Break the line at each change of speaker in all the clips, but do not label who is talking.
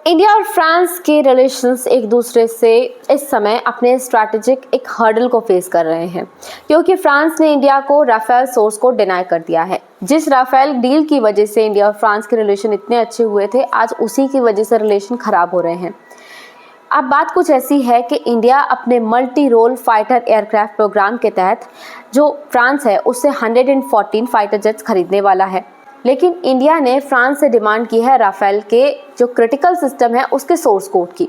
India और France के relations एक दूसरे से इस समय अपने स्ट्रैटेजिक एक हर्डल को फेस कर रहे हैं, क्योंकि फ्रांस ने इंडिया को राफेल सोर्स को डिनाई कर दिया है। जिस राफेल डील की वजह से इंडिया और फ्रांस के रिलेशन इतने अच्छे हुए थे, आज उसी की वजह से रिलेशन खराब हो रहे हैं। अब बात कुछ ऐसी है कि इंडिया अपने multi role fighter aircraft program के तहत जो फ्रांस है उससे 114 फाइटर जेट्स खरीदने वाला है, लेकिन इंडिया ने फ्रांस से डिमांड की है राफेल के जो क्रिटिकल सिस्टम है उसके सोर्स कोड की,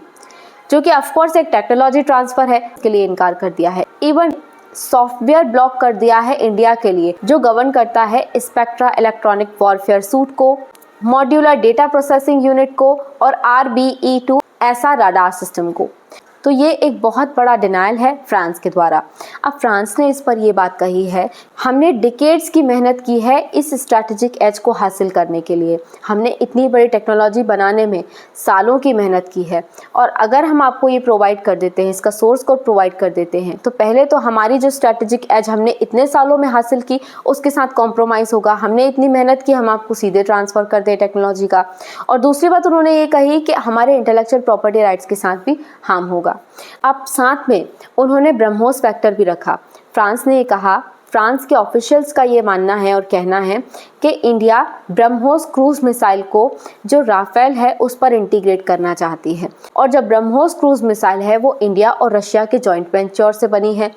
जो कि ऑफकोर्स एक टेक्नोलॉजी ट्रांसफर है, के लिए इनकार कर दिया है। इवन सॉफ्टवेयर ब्लॉक कर दिया है इंडिया के लिए, जो गवर्न करता है स्पेक्ट्रा इलेक्ट्रॉनिक वॉरफेयर सूट को, मॉड्यूलर डेटा प्रोसेसिंग यूनिट को और RBE-2 ऐसा रडार सिस्टम को। तो ये एक बहुत बड़ा डिनायल है फ्रांस के द्वारा। अब फ्रांस ने इस पर ये बात कही है, हमने डिकेड्स की मेहनत की है इस स्ट्रैटेजिक एज को हासिल करने के लिए, हमने इतनी बड़ी टेक्नोलॉजी बनाने में सालों की मेहनत की है, और अगर हम आपको ये प्रोवाइड कर देते हैं, इसका सोर्स कोड प्रोवाइड कर देते हैं, तो पहले तो हमारी जो स्ट्रैटेजिक एज हमने इतने सालों में हासिल की उसके साथ कॉम्प्रोमाइज़ होगा। हमने इतनी मेहनत की, हम आपको सीधे ट्रांसफ़र कर दें टेक्नोलॉजी का। और दूसरी बात उन्होंने ये कही कि हमारे इंटेलेक्चुअल प्रॉपर्टी राइट्स के साथ भी हार्म होगा। अब साथ में उन्होंने ब्रह्मोस फैक्टर भी रखा। फ्रांस ने ये कहा, फ्रांस के ऑफिशियल्स का ये मानना है और कहना है कि इंडिया ब्रह्मोस क्रूज मिसाइल को जो राफेल है उस पर इंटीग्रेट करना चाहती है, और जब ब्रह्मोस क्रूज मिसाइल है वो इंडिया और रशिया के जॉइंट वेंचर से बनी है,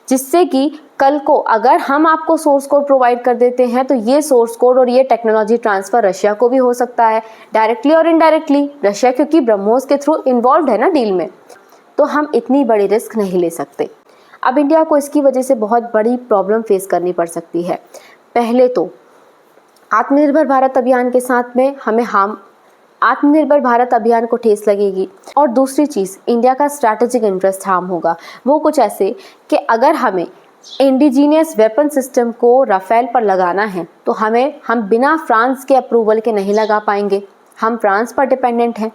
जिससे कि कल को अगर हम आपको सोर्स कोड प्रोवाइड कर देते हैं तो ये सोर्स कोड और ये टेक्नोलॉजी ट्रांसफ़र रशिया को भी हो सकता है, डायरेक्टली और इनडायरेक्टली। रशिया क्योंकि ब्रह्मोस के थ्रू इन्वॉल्व है ना डील में, तो हम इतनी बड़ी रिस्क नहीं ले सकते। अब इंडिया को इसकी वजह से बहुत बड़ी प्रॉब्लम फेस करनी पड़ सकती है। पहले तो आत्मनिर्भर भारत अभियान के साथ में हमें आत्मनिर्भर भारत अभियान को ठेस लगेगी, और दूसरी चीज़ इंडिया का स्ट्रैटेजिक इंटरेस्ट हार्म होगा। वो कुछ ऐसे कि अगर हमें इंडिजीनियस वेपन सिस्टम को राफेल पर लगाना है तो हम बिना फ्रांस के अप्रूवल के नहीं लगा पाएंगे, हम फ्रांस पर डिपेंडेंट हैं।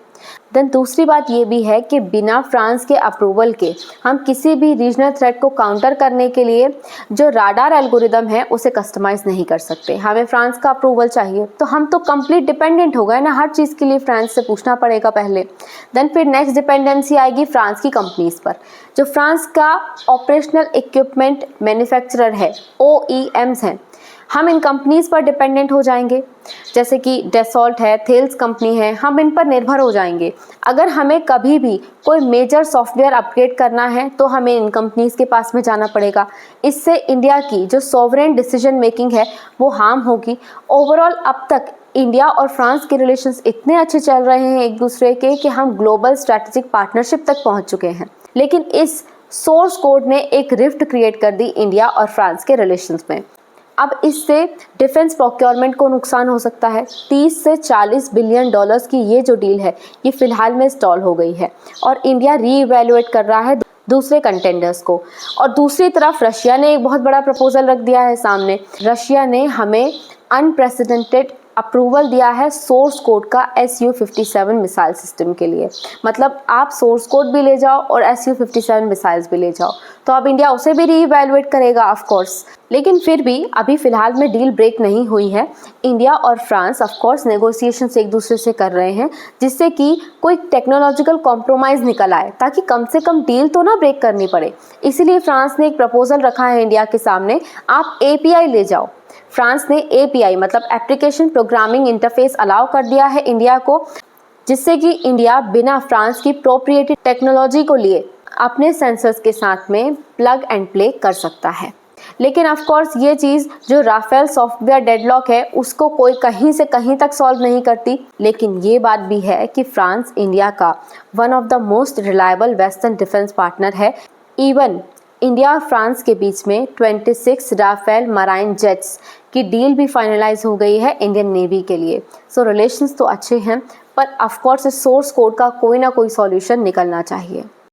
देन दूसरी बात ये भी है कि बिना फ्रांस के अप्रूवल के हम किसी भी रीजनल थ्रेट को काउंटर करने के लिए जो राडार एल्गोरिदम है उसे कस्टमाइज़ नहीं कर सकते, हमें फ्रांस का अप्रूवल चाहिए। तो हम तो कंप्लीट डिपेंडेंट हो गए ना, हर चीज़ के लिए फ्रांस से पूछना पड़ेगा पहले। देन फिर नेक्स्ट डिपेंडेंसी आएगी फ्रांस की कंपनीज़ पर, जो फ्रांस का ऑपरेशनल इक्विपमेंट मैन्युफैक्चरर है, OEMs हैं, हम इन कंपनीज़ पर डिपेंडेंट हो जाएंगे। जैसे कि डेसॉल्ट है, थेल्स कंपनी है, हम इन पर निर्भर हो जाएंगे। अगर हमें कभी भी कोई मेजर सॉफ्टवेयर अपग्रेड करना है तो हमें इन कंपनीज़ के पास में जाना पड़ेगा। इससे इंडिया की जो सॉवरेन डिसीजन मेकिंग है वो हार्म होगी। ओवरऑल अब तक इंडिया और फ्रांस के रिलेशंस इतने अच्छे चल रहे हैं एक दूसरे के कि हम ग्लोबल स्ट्रैटेजिक पार्टनरशिप तक पहुँच चुके हैं, लेकिन इस सोर्स कोड ने एक रिफ्ट क्रिएट कर दी इंडिया और फ्रांस के रिलेशंस में। अब इससे डिफेंस प्रोक्योरमेंट को नुकसान हो सकता है। 30 से 40 बिलियन डॉलर्स की ये जो डील है ये फिलहाल में स्टॉल हो गई है, और इंडिया रीइवैल्यूएट कर रहा है दूसरे कंटेंडर्स को। और दूसरी तरफ रशिया ने एक बहुत बड़ा प्रपोजल रख दिया है सामने। रशिया ने हमें अनप्रेसिडेंटेड अप्रूवल दिया है सोर्स कोड का Su-57 मिसाइल सिस्टम के लिए। मतलब आप सोर्स कोड भी ले जाओ और Su-57 मिसाइल्स भी ले जाओ, तो अब इंडिया उसे भी रीइवैल्यूएट करेगा ऑफ कोर्स। लेकिन फिर भी अभी फ़िलहाल में डील ब्रेक नहीं हुई है। इंडिया और फ्रांस ऑफ कोर्स नेगोशिएशंस एक दूसरे से कर रहे हैं, जिससे कि कोई टेक्नोलॉजिकल कॉम्प्रोमाइज़ निकल आए, ताकि कम से कम डील तो ना ब्रेक करनी पड़े। इसीलिए फ्रांस ने एक प्रपोजल रखा है इंडिया के सामने, आप API ले जाओ। फ्रांस ने API मतलब एप्लीकेशन प्रोग्रामिंग इंटरफेस अलाउ कर दिया है इंडिया को, जिससे कि इंडिया बिना फ्रांस की प्रोप्रिएटरी टेक्नोलॉजी को लिए अपने सेंसर्स के साथ में प्लग एंड प्ले कर सकता है। लेकिन ऑफ कोर्स ये चीज़ जो राफेल सॉफ्टवेयर डेडलॉक है उसको कोई कहीं से कहीं तक सॉल्व नहीं करती। लेकिन ये बात भी है कि फ्रांस इंडिया का one of the most reliable western defence partner है। इवन इंडिया और फ्रांस के बीच में 26 राफेल मराइन जेट्स की डील भी फाइनलाइज हो गई है इंडियन नेवी के लिए। सो रिलेशंस तो अच्छे हैं, पर ऑफ कोर्स इस सोर्स कोड का कोई ना कोई सॉल्यूशन निकलना चाहिए।